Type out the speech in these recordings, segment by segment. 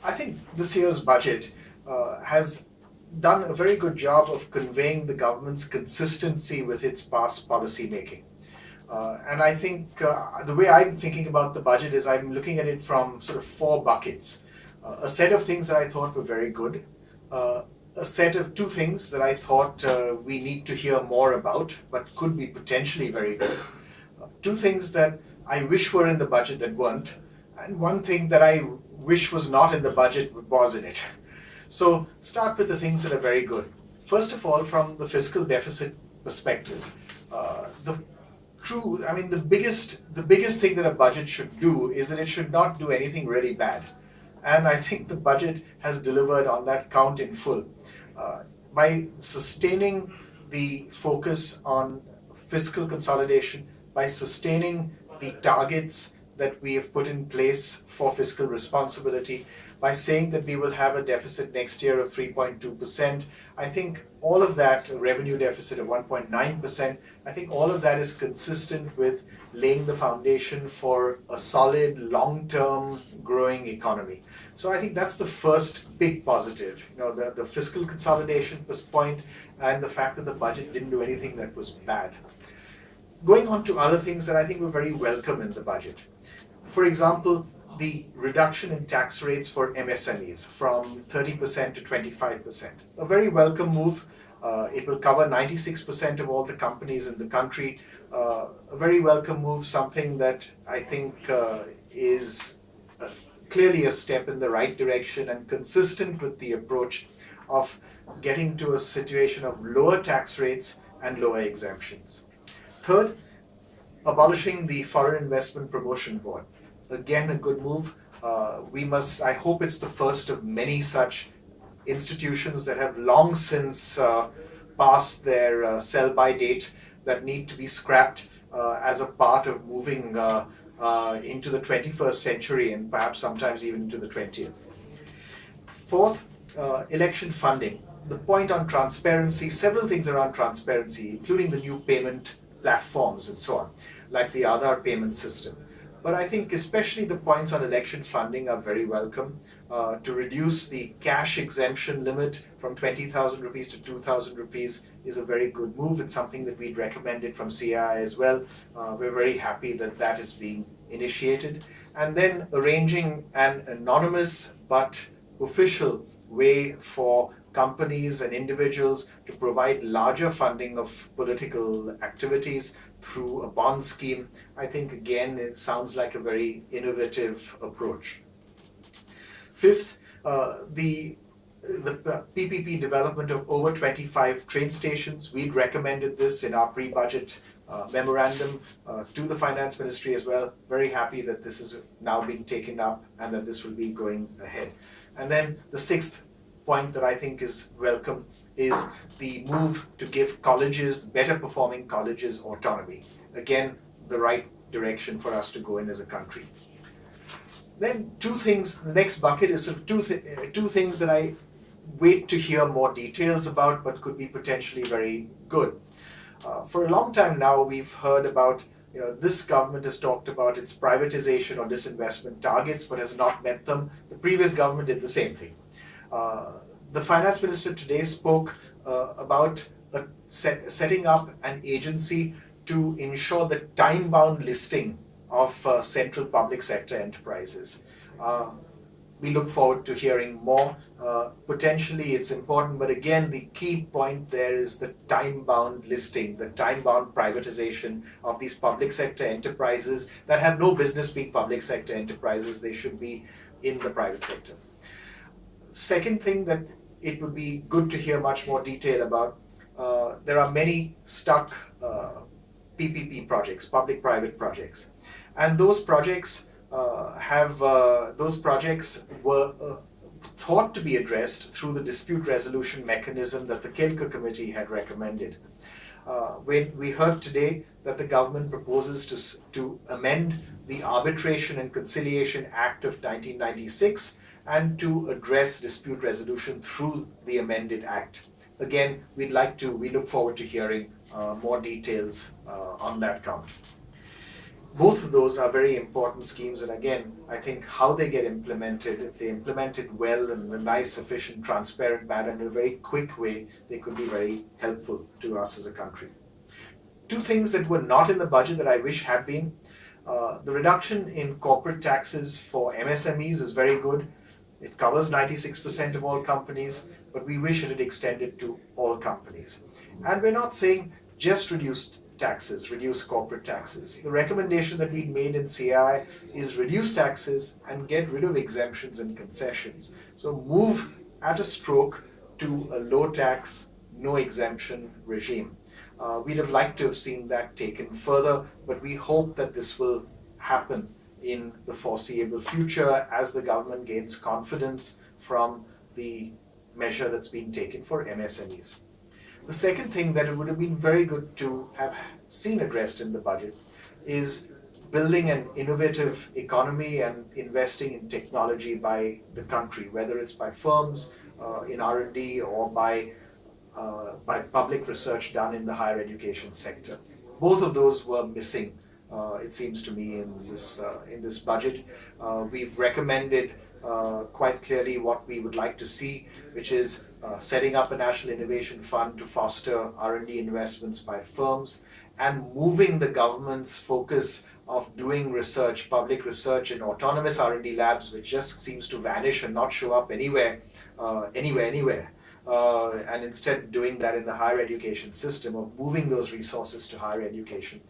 I think this year's budget has done a very good job of conveying the government's consistency with its past policy making. And I think the way I'm thinking about the budget is I'm looking at it from sort of four buckets. A set of things that I thought were very good, uh, a set of two things that I thought we need to hear more about, but could be potentially very good, two things that I wish were in the budget that weren't, and one thing that I wish was not in the budget but was in it. So start with the things that are very good. First of all, from the fiscal deficit perspective, the biggest thing that a budget should do is that it should not do anything really bad. And I think the budget has delivered on that count in full. By sustaining the focus on fiscal consolidation, by sustaining the targets that we have put in place for fiscal responsibility, by saying that we will have a deficit next year of 3.2%, I think all of that, a revenue deficit of 1.9%, I think all of that is consistent with laying the foundation for a solid, long-term growing economy. So I think that's the first big positive, the fiscal consolidation point and the fact that the budget didn't do anything that was bad. Going on to other things that I think were very welcome in the budget. For example, the reduction in tax rates for MSMEs from 30% to 25%. A very welcome move. It will cover 96% of all the companies in the country. A very welcome move, something that I think is clearly a step in the right direction and consistent with the approach of getting to a situation of lower tax rates and lower exemptions. Third, abolishing the Foreign Investment Promotion Board. Again, a good move. I hope it's the first of many such institutions that have long since passed their sell-by date that need to be scrapped as a part of moving into the 21st century and perhaps sometimes even into the 20th. Fourth, election funding. The point on transparency, several things around transparency, including the new payment platforms and so on, like the Aadhaar payment system. But I think especially the points on election funding are very welcome. To reduce the cash exemption limit from 20,000 rupees to 2,000 rupees is a very good move. It's something that we'd recommended from CII as well. We're very happy that that is being initiated. And then arranging an anonymous but official way for companies and individuals to provide larger funding of political activities through a bond scheme. I think again it sounds like a very innovative approach. Fifth, the PPP development of over 25 train stations. We'd recommended this in our pre-budget memorandum to the Finance Ministry as well. Very happy that this is now being taken up and that this will be going ahead. And then the sixth point that I think is welcome is the move to give colleges, better performing colleges, autonomy. Again, the right direction for us to go in as a country. Then two things, the next bucket is sort of two things that I wait to hear more details about but could be potentially very good. For a long time now we've heard about, this government has talked about its privatization or disinvestment targets but has not met them. The previous government did the same thing. The finance minister today spoke about setting up an agency to ensure the time-bound listing of central public sector enterprises. We look forward to hearing more. Potentially it's important, but again, the key point there is the time-bound listing, the time-bound privatization of these public sector enterprises that have no business being public sector enterprises. They should be in the private sector. Second thing that it would be good to hear much more detail about, there are many stuck PPP projects, public-private projects, and those projects were thought to be addressed through the dispute resolution mechanism that the Kelkar Committee had recommended. When we heard today that the government proposes to amend the Arbitration and Conciliation Act of 1996 and to address dispute resolution through the amended act. Again, we look forward to hearing more details on that count. Both of those are very important schemes, and again, I think how they get implemented, if they implement it well in a nice, efficient, transparent manner in a very quick way, they could be very helpful to us as a country. Two things that were not in the budget that I wish had been. The reduction in corporate taxes for MSMEs is very good. It covers 96% of all companies, but we wish it had extended to all companies. And we're not saying just reduce taxes, reduce corporate taxes. The recommendation that we made in CII is reduce taxes and get rid of exemptions and concessions. So move at a stroke to a low tax, no exemption regime. We'd have liked to have seen that taken further, but we hope that this will happen in the foreseeable future as the government gains confidence from the measure that's being taken for MSMEs. The second thing that it would have been very good to have seen addressed in the budget is building an innovative economy and investing in technology by the country, whether it's by firms in R&D or by public research done in the higher education sector. Both of those were missing, it seems to me, in this budget. We've recommended quite clearly what we would like to see, which is setting up a national innovation fund to foster R&D investments by firms, and moving the government's focus of doing research, public research in autonomous R&D labs, which just seems to vanish and not show up anywhere. And instead doing that in the higher education system, of moving those resources to higher education.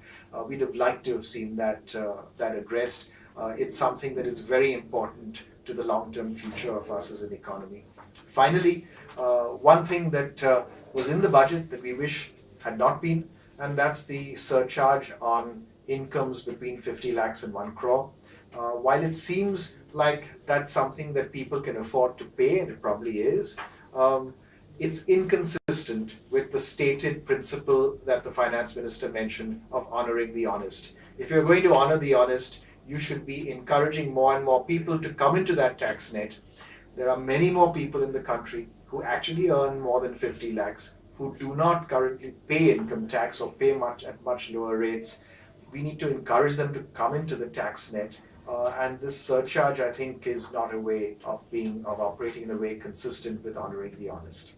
We'd have liked to have seen that addressed. It's something that is very important to the long-term future of us as an economy. Finally, one thing that was in the budget that we wish had not been, and that's the surcharge on incomes between 50 lakhs and 1 crore. While it seems like that's something that people can afford to pay, and it probably is, it's inconsistent with the stated principle that the finance minister mentioned of honoring the honest. If you're going to honor the honest, you should be encouraging more and more people to come into that tax net. There are many more people in the country who actually earn more than 50 lakhs, who do not currently pay income tax or pay at much lower rates. We need to encourage them to come into the tax net. And this surcharge, I think, is not a way of operating in a way consistent with honoring the honest.